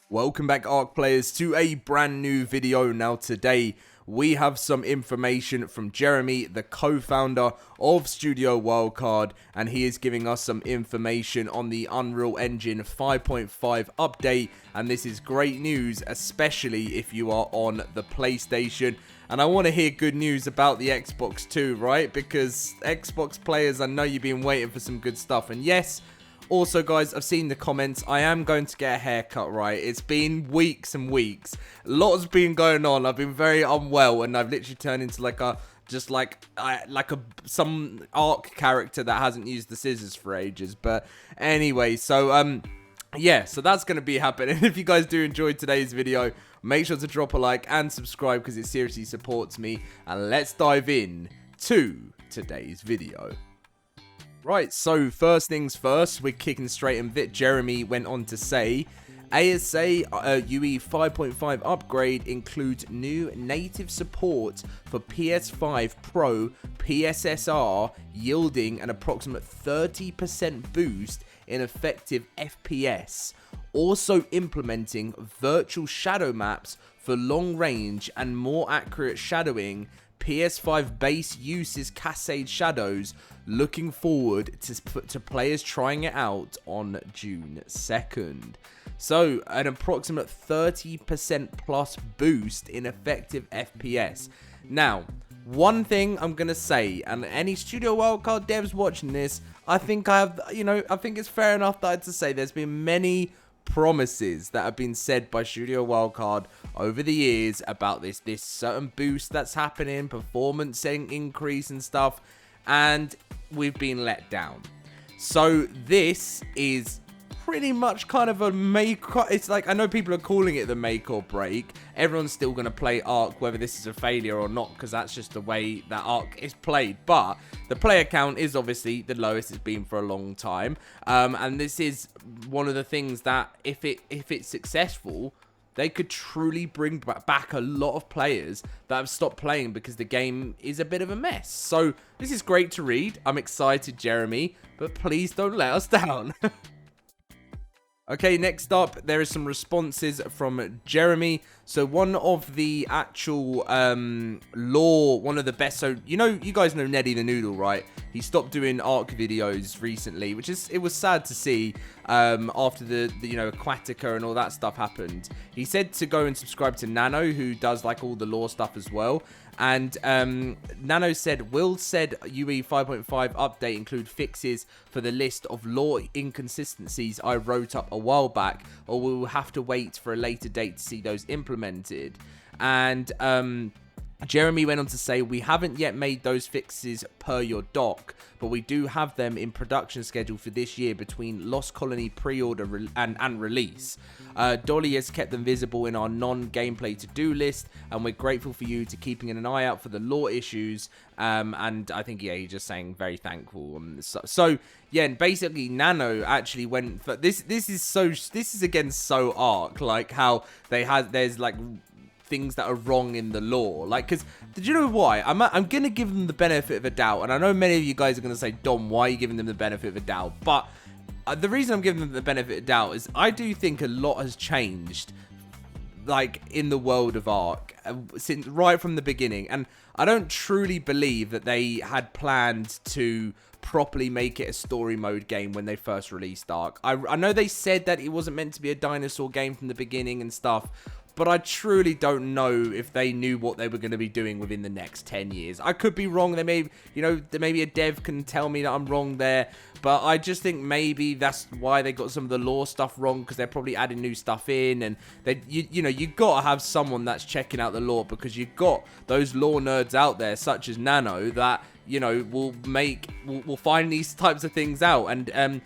Welcome back, ARK players, to a brand new video. Now today we have some information from Jeremy, the co-founder of Studio Wildcard, and he is giving us some information on the Unreal Engine 5.5 update, and this is great news, especially if you are on the PlayStation. And I want to hear good news about the Xbox too, right? Because Xbox players, I know you've been waiting for some good stuff. And yes, also, guys, I've seen the comments. I am going to get a haircut, right? It's been weeks and weeks. A lot has been going on. I've been very unwell, and I've literally turned into some ARK character that hasn't used the scissors for ages. But anyway, so yeah, so that's going to be happening. If you guys do enjoy today's video, make sure to drop a like and subscribe because it seriously supports me. And let's dive in to today's video. Right, so first things first, we're kicking straight in with it. Jeremy went on to say, ASA UE 5.5 upgrade includes new native support for PS5 Pro PSSR, yielding an approximate 30% boost in effective FPS. Also implementing virtual shadow maps for long range and more accurate shadowing. PS5 base uses cascade shadows. Looking forward to players trying it out on June 2nd. So, an approximate 30% plus boost in effective FPS. Now, one thing I'm going to say, and any Studio Wildcard devs watching this, I think I think it's fair enough that to say there's been many promises that have been said by Studio Wildcard over the years about this certain boost that's happening, performance increase and stuff, and we've been let down. So this is pretty much kind of a it's like, I know people are calling it the make or break. Everyone's still going to play ARK whether this is a failure or not, because that's just the way that ARK is played. But the player count is obviously the lowest it's been for a long time, and this is one of the things that if it's successful, they could truly bring back a lot of players that have stopped playing because the game is a bit of a mess. So this is great to read. I'm excited, Jeremy, but please don't let us down. Okay, next up, there is some responses from Jeremy. So one of the actual lore, one of the best, so you guys know Neddy the Noodle, right? He stopped doing ARK videos recently, which it was sad to see after the Aquatica and all that stuff happened. He said to go and subscribe to Nano, who does like all the lore stuff as well. And Nano said, will said UE 5.5 update include fixes for the list of lore inconsistencies I wrote up a while back, or we will have to wait for a later date to see those implemented? And Jeremy went on to say, we haven't yet made those fixes per your doc, but we do have them in production schedule for this year between Lost Colony pre-order and release. Dolly has kept them visible in our non-gameplay to-do list, and we're grateful for you to keeping an eye out for the lore issues. And I think, yeah, he's just saying very thankful. So yeah, and basically Nano actually went for this. This is again so ARK, like how there's like things that are wrong in the lore, like, because did you know why I'm gonna give them the benefit of a doubt, and I know many of you guys are gonna say, Dom, why are you giving them the benefit of a doubt? But the reason I'm giving them the benefit of doubt is I do think a lot has changed, like, in the world of ARK since right from the beginning, and I don't truly believe that they had planned to properly make it a story mode game when they first released ARK. I know they said that it wasn't meant to be a dinosaur game from the beginning and stuff, but I truly don't know if they knew what they were going to be doing within the next 10 years. I could be wrong. Maybe a dev can tell me that I'm wrong there. But I just think maybe that's why they got some of the lore stuff wrong, because they're probably adding new stuff in. And you got to have someone that's checking out the lore, because you've got those lore nerds out there, such as Nano, that, will find these types of things out. And,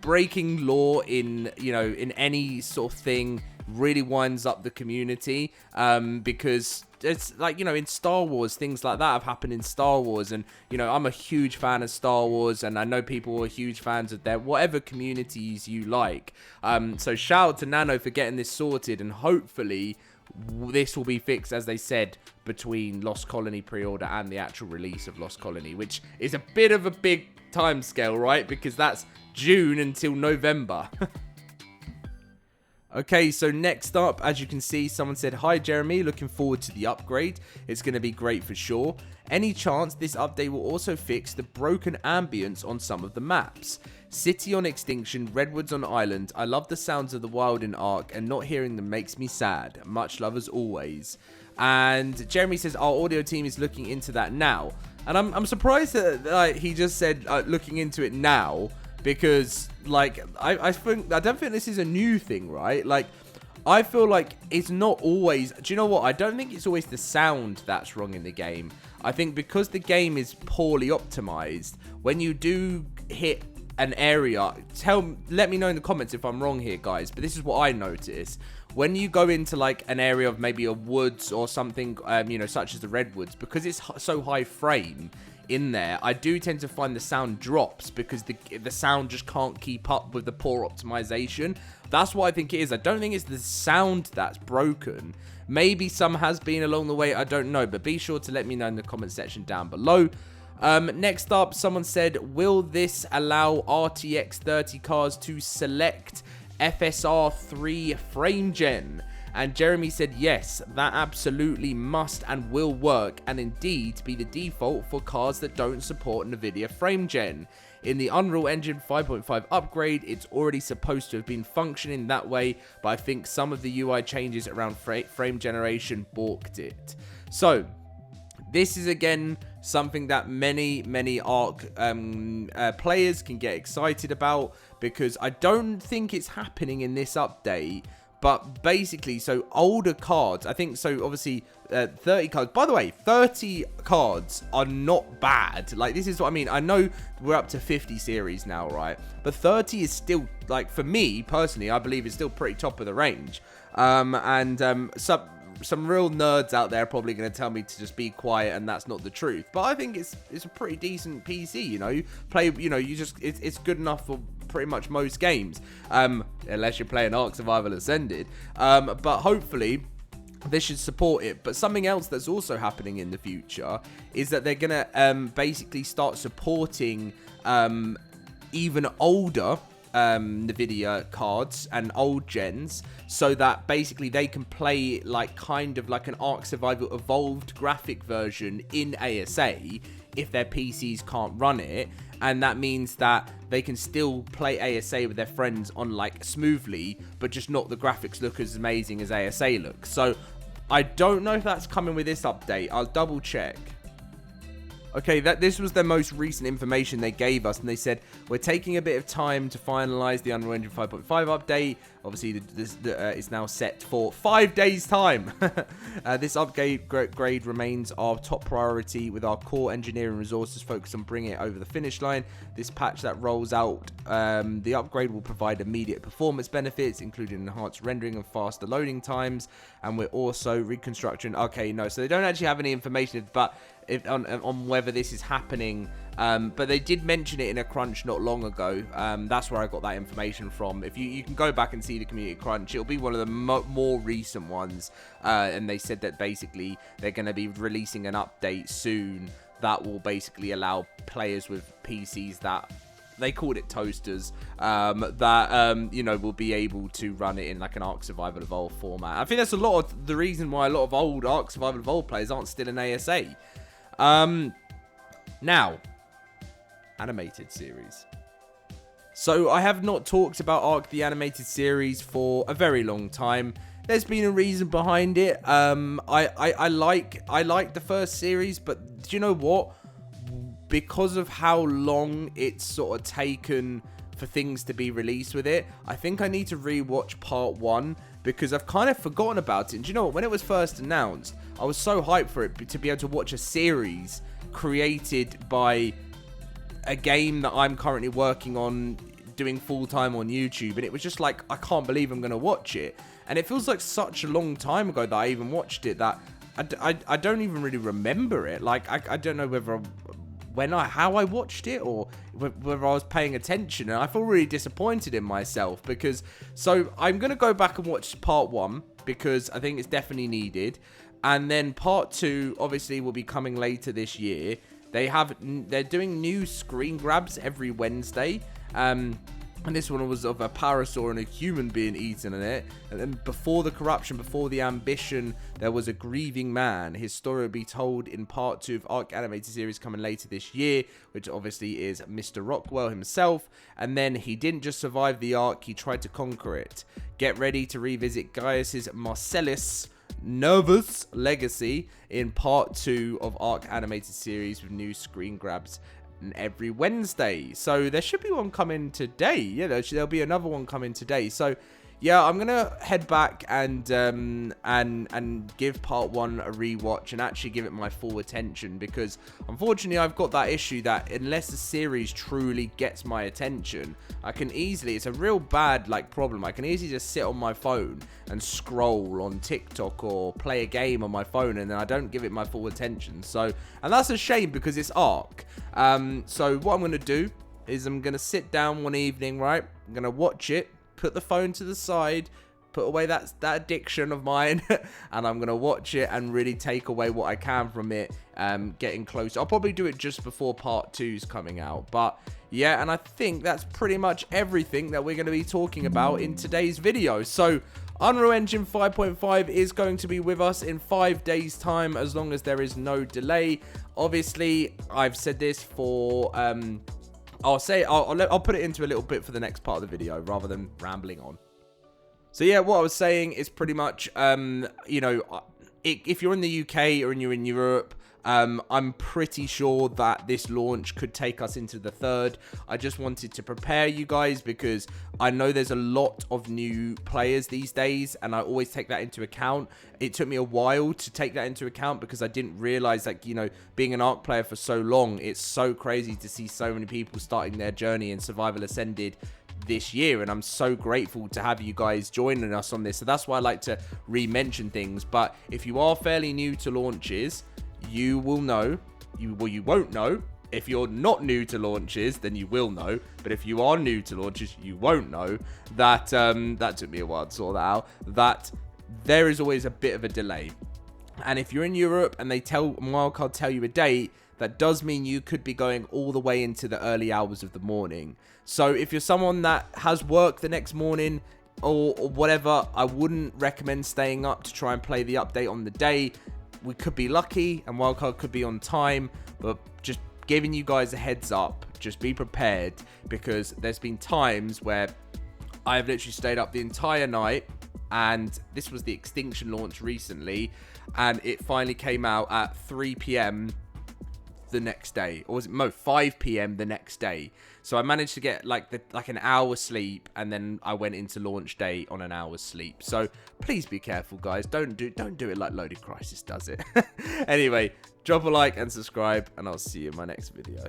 breaking lore in any sort of thing really winds up the community, because it's like, in Star Wars, things like that have happened in Star Wars, and I'm a huge fan of Star Wars, and I know people are huge fans of their whatever communities you like. So shout out to Nano for getting this sorted, and hopefully this will be fixed, as they said, between Lost Colony pre-order and the actual release of Lost Colony, which is a bit of a big time scale, right? Because that's June until November. Okay, so next up, as you can see, someone said, "Hi Jeremy, looking forward to the upgrade. It's going to be great for sure. Any chance this update will also fix the broken ambience on some of the maps? City on Extinction, Redwoods on Island. I love the sounds of the wild in ARK, and not hearing them makes me sad. Much love as always." And Jeremy says, "Our audio team is looking into that now." And I'm surprised that he just said looking into it now. Because, like, I don't think this is a new thing, right? Like, I feel like it's not always... Do you know what? I don't think it's always the sound that's wrong in the game. I think because the game is poorly optimized, when you do hit an area... Let me know in the comments if I'm wrong here, guys. But this is what I notice. When you go into, like, an area of maybe a woods or something, you know, such as the Redwoods, because it's so high frame... in there, I do tend to find the sound drops because the sound just can't keep up with the poor optimization. That's what I think it is. I don't think it's the sound that's broken. Maybe some has been along the way, I don't know, but be sure to let me know in the comment section down below. Next up, someone said, "Will this allow RTX 30 cars to select FSR 3 frame gen?" And Jeremy said, "Yes, that absolutely must and will work, and indeed be the default for cars that don't support NVIDIA frame gen. In the Unreal Engine 5.5 upgrade, it's already supposed to have been functioning that way, but I think some of the UI changes around frame generation balked it." So, this is again something that many ARK players can get excited about, because I don't think it's happening in this update. But basically, so older cards, I think, so obviously 30 cards. By the way, 30 cards are not bad. Like, this is what I mean. I know we're up to 50 series now, right? But 30 is still, like, for me, personally, I believe it's still pretty top of the range. Some real nerds out there are probably going to tell me to just be quiet, and that's not the truth. But I think it's a pretty decent PC, you know. You play, you know, it's good enough for pretty much most games, unless you're playing ARK Survival Ascended, but hopefully this should support it. But something else that's also happening in the future is that they're gonna basically start supporting even older NVIDIA cards and old gens, so that basically they can play like kind of like an ARK Survival Evolved graphic version in ASA if their PCs can't run it. And that means that they can still play ASA with their friends on, like, smoothly, but just not the graphics look as amazing as ASA looks. So I don't know if that's coming with this update. I'll double check. Okay, this was their most recent information they gave us, and they said, "We're taking a bit of time to finalize the Unreal Engine 5.5 update. Obviously, it's now set for 5 days' time. This upgrade remains our top priority, with our core engineering resources focused on bringing it over the finish line. This patch that rolls out, the upgrade will provide immediate performance benefits, including enhanced rendering and faster loading times. And we're also reconstructing..." Okay, no, so they don't actually have any information, but on whether this is happening, but they did mention it in a crunch not long ago. That's where I got that information from. If you can go back and see the community crunch, it'll be one of the more recent ones, and they said that basically they're going to be releasing an update soon that will basically allow players with PCs that they called it toasters, you know, will be able to run it in like an ARK Survival Evolved format. I think that's a lot of the reason why a lot of old ARK Survival Evolved players aren't still in ASA. Now, animated series. So I have not talked about ARK the animated series for a very long time. There's been a reason behind it. I like the first series, but do you know what? Because of how long it's sort of taken for things to be released with it, I think I need to rewatch part 1, because I've kind of forgotten about it. And do you know what? When it was first announced, I was so hyped for it to be able to watch a series created by a game that I'm currently working on doing full-time on YouTube, and it was just like, I can't believe I'm going to watch it. And it feels like such a long time ago that I even watched it that I don't even really remember it. Like, I don't know whether how I watched it or whether I was paying attention, and I feel really disappointed in myself, because so I'm gonna go back and watch part 1 because I think it's definitely needed, and then part 2 obviously will be coming later this year. They're doing new screen grabs every Wednesday, And this one was of a parasaur and a human being eaten in it. And then before the corruption, before the ambition, there was a grieving man. His story will be told in part 2 of ARK animated series coming later this year, which obviously is Mr. Rockwell himself. And then he didn't just survive the ARK, he tried to conquer it. Get ready to revisit Gaius's Marcellus Nervous legacy in part 2 of ARK animated series with new screen grabs every Wednesday. So there should be one coming today. Yeah, there'll be another one coming today. So yeah, I'm gonna head back and give part 1 a rewatch and actually give it my full attention, because unfortunately I've got that issue that unless the series truly gets my attention, I can easily, it's a real bad problem, I can easily just sit on my phone and scroll on TikTok or play a game on my phone, and then I don't give it my full attention. So, and that's a shame because it's ARK. So what I'm gonna do is I'm gonna sit down one evening, right? I'm gonna watch it, put the phone to the side, put away that addiction of mine, and I'm going to watch it and really take away what I can from it, getting close. I'll probably do it just before part 2's coming out. But yeah, and I think that's pretty much everything that we're going to be talking about in today's video. So Unreal Engine 5.5 is going to be with us in 5 days time, as long as there is no delay. Obviously, I've said this for... I'll put it into a little bit for the next part of the video rather than rambling on. So yeah, what I was saying is pretty much, you know, if you're in the UK or you're in Europe, I'm pretty sure that this launch could take us into the 3rd. I just wanted to prepare you guys because I know there's a lot of new players these days, and I always take that into account. It took me a while to take that into account because I didn't realize, like, you know, being an ARK player for so long, it's so crazy to see so many people starting their journey in Survival Ascended this year, and I'm so grateful to have you guys joining us on this. So that's why I like to re-mention things. But if you are fairly new to launches, you will know, you won't know. If you're not new to launches, then you will know. But if you are new to launches, you won't know that, that took me a while to sort that out, that there is always a bit of a delay. And if you're in Europe and Wildcard tell you a date, that does mean you could be going all the way into the early hours of the morning. So if you're someone that has work the next morning or whatever, I wouldn't recommend staying up to try and play the update on the day. We could be lucky and Wildcard could be on time, but just giving you guys a heads up, just be prepared, because there's been times where I have literally stayed up the entire night, and this was the Extinction launch recently, and it finally came out at 3 PM the next day, or was it 5 PM the next day. So I managed to get like an hour sleep, and then I went into launch day on an hour's sleep. So please be careful, guys. Don't do it like LoadedCrysis does it. Anyway, drop a like and subscribe, and I'll see you in my next video.